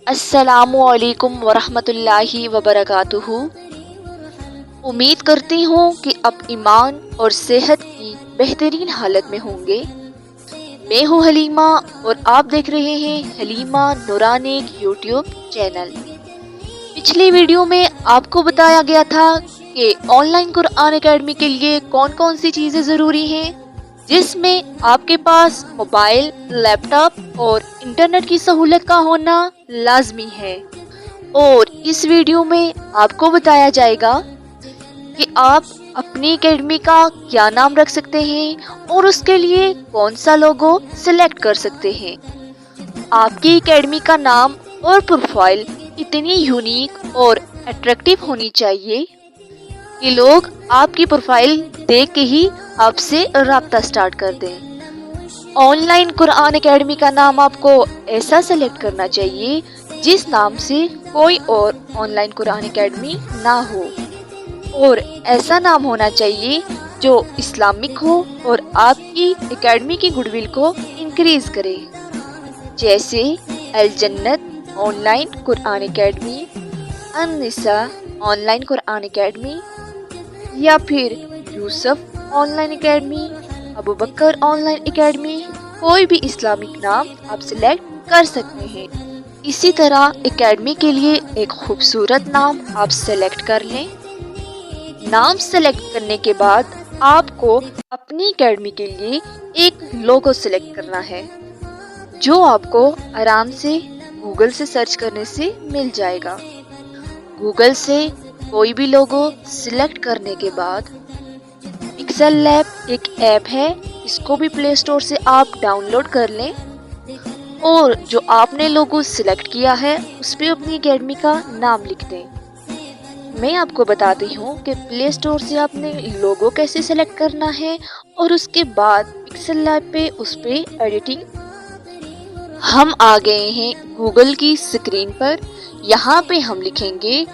अस्सलामुअलैकुम वरहमतुल्लाहि वबरकातुहू। उम्मीद करती हूँ कि आप ईमान और सेहत की बेहतरीन हालत में होंगे। मैं हूँ हलीमा और आप देख रहे हैं हलीमा नूरानिक यूट्यूब चैनल। पिछली वीडियो में आपको बताया गया था कि ऑनलाइन कुरान एकेडमी के लिए कौन कौन सी चीज़ें ज़रूरी हैं, जिसमें आपके पास मोबाइल, लैपटॉप और इंटरनेट की सहूलत का होना लाजमी है। और इस वीडियो में आपको बताया जाएगा कि आप अपनी एकेडमी का क्या नाम रख सकते हैं और उसके लिए कौन सा लोगो सिलेक्ट कर सकते हैं। आपकी एकेडमी का नाम और प्रोफाइल इतनी यूनिक और अट्रैक्टिव होनी चाहिए कि लोग आपकी प्रोफाइल देख के ही आपसे राब्ता स्टार्ट कर दें। ऑनलाइन कुरान एकेडमी का नाम आपको ऐसा सेलेक्ट करना चाहिए जिस नाम से कोई और ऑनलाइन कुरान एकेडमी ना हो, और ऐसा नाम होना चाहिए जो इस्लामिक हो और आपकी एकेडमी की गुडविल को इंक्रीज करे, जैसे Al Jannat online Quran academy, An Nisa online Quran academy, या फिर Yusuf online academy, Abu Bakr online academy. कोई भी इस्लामिक नाम आप सिलेक्ट कर सकते हैं। इसी तरह एकेडमी के लिए एक खूबसूरत नाम आप सेलेक्ट कर लें। नाम सेलेक्ट करने के बाद आपको अपनी एकेडमी के लिए एक लोगो सिलेक्ट करना है, जो आपको आराम से गूगल से सर्च करने से मिल जाएगा। गूगल से कोई भी लोगो सिलेक्ट करने के बाद पिक्सेल लैब एक ऐप है, इसको भी प्ले स्टोर से आप डाउनलोड कर लें और जो आपने लोगो सिलेक्ट किया है उस पर अपनी एकेडमी का नाम लिख दें। मैं आपको बताती हूँ कि प्ले स्टोर से आपने लोगो कैसे सिलेक्ट करना है और उसके बाद पिक्सेल लैब पे उस पर एडिटिंग। हम आ गए हैं गूगल की स्क्रीन पर। यहाँ पे हम लिखेंगे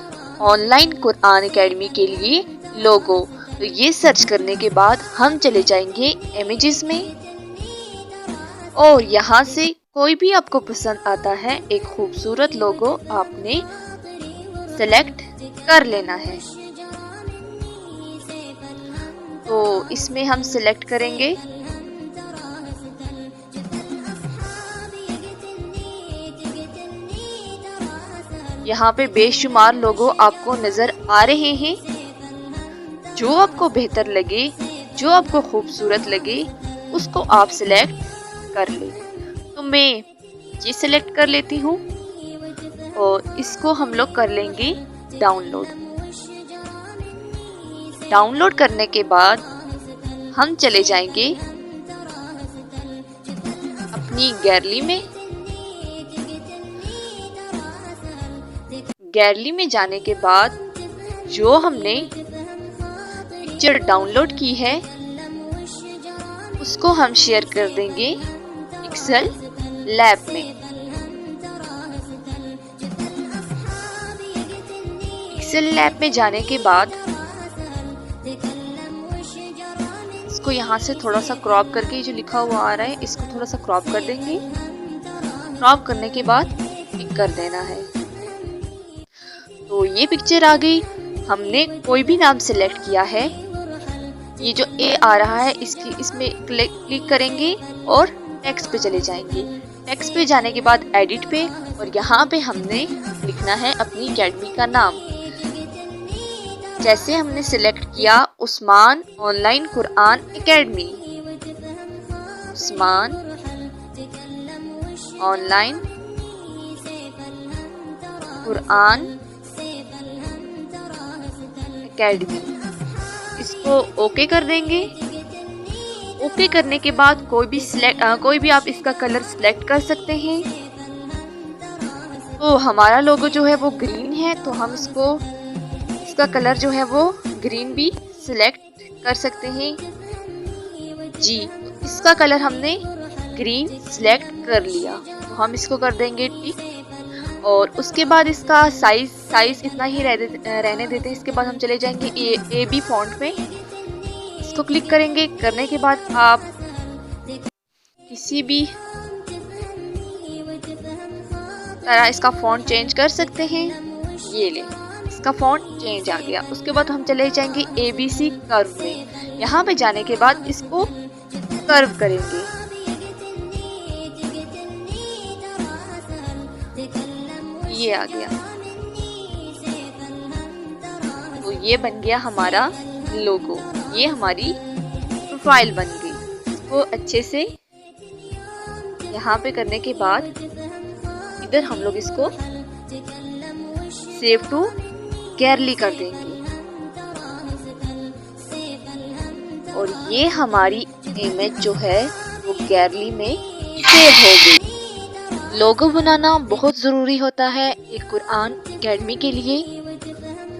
ऑनलाइन कुरान एकेडमी के लिए लोगो। तो ये सर्च करने के बाद हम चले जाएंगे इमेजेस में और यहाँ से कोई भी आपको पसंद आता है एक खूबसूरत लोगो आपने सेलेक्ट कर लेना है। तो इसमें हम सिलेक्ट करेंगे यहाँ पे बेशुमार लोगो आपको नजर आ रहे हैं। जो आपको बेहतर लगे, जो आपको खूबसूरत लगे, उसको आप सिलेक्ट कर ले। तो मैं ये सिलेक्ट कर लेती हूँ और इसको हम लोग कर लेंगे डाउनलोड। डाउनलोड करने के बाद हम चले जाएंगे अपनी गैलरी में। गैलरी में जाने के बाद जो हमने पिक्चर डाउनलोड की है उसको हम शेयर कर देंगे पिक्सेल लैब में। पिक्सेल लैब में जाने के बाद इसको यहाँ से थोड़ा सा क्रॉप करके जो लिखा हुआ आ रहा है इसको थोड़ा सा क्रॉप कर देंगे। क्रॉप करने के बाद क्लिक कर देना है। तो ये पिक्चर आ गई। हमने कोई भी नाम सिलेक्ट किया है, ये जो ए आ रहा है इसमें क्लिक करेंगे और टेक्स्ट पे चले जाएंगे। टेक्स्ट पे जाने के बाद एडिट पे, और यहाँ पे हमने लिखना है अपनी एकेडमी का नाम। जैसे हमने सिलेक्ट किया Usman online Quran academy, Usman online Quran academy, इसको ओके कर देंगे। ओके करने के बाद कोई भी आप इसका कलर सिलेक्ट कर सकते हैं। तो हमारा लोगो जो है वो ग्रीन है, तो हम इसका कलर जो है वो ग्रीन भी सिलेक्ट कर सकते हैं जी। इसका कलर हमने ग्रीन सिलेक्ट कर लिया, तो हम इसको कर देंगे टिक। और उसके बाद इसका साइज इतना ही रहने देते हैं। इसके बाद हम चले जाएंगे ए बी फॉन्ट में, इसको क्लिक करेंगे। करने के बाद आप किसी भी तरह इसका फ़ॉन्ट चेंज कर सकते हैं। ये ले, इसका फ़ॉन्ट चेंज आ गया। उसके बाद हम चले जाएंगे ABC कर्व में। यहाँ पे जाने के बाद इसको कर्व करेंगे। ये आ गया, तो ये बन गया हमारा लोगो। ये हमारी प्रोफाइल बन गई। इसको अच्छे से यहाँ पे करने के बाद इधर हम लोग इसको सेव टू गैलरी कर देंगे और ये हमारी इमेज जो है वो गैलरी में सेव हो गई। लोगो बनाना बहुत ज़रूरी होता है एक कुरान एकेडमी के लिए,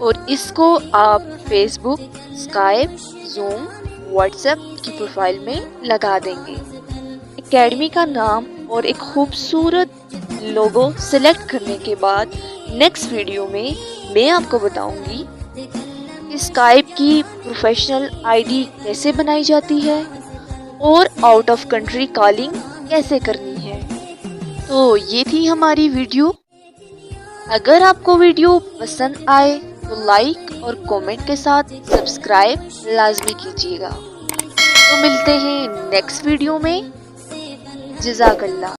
और इसको आप फेसबुक, स्काइप, जूम, व्हाट्सएप की प्रोफाइल में लगा देंगे। एकेडमी का नाम और एक खूबसूरत लोगो सिलेक्ट करने के बाद नेक्स्ट वीडियो में मैं आपको बताऊंगी कि स्काइप की प्रोफेशनल आईडी कैसे बनाई जाती है और आउट ऑफ कंट्री कॉलिंग कैसे करनी है। तो ये थी हमारी वीडियो। अगर आपको वीडियो पसंद आए तो लाइक और कमेंट के साथ सब्सक्राइब लाजमी कीजिएगा। तो मिलते हैं नेक्स्ट वीडियो में। जज़ाकल्लाह।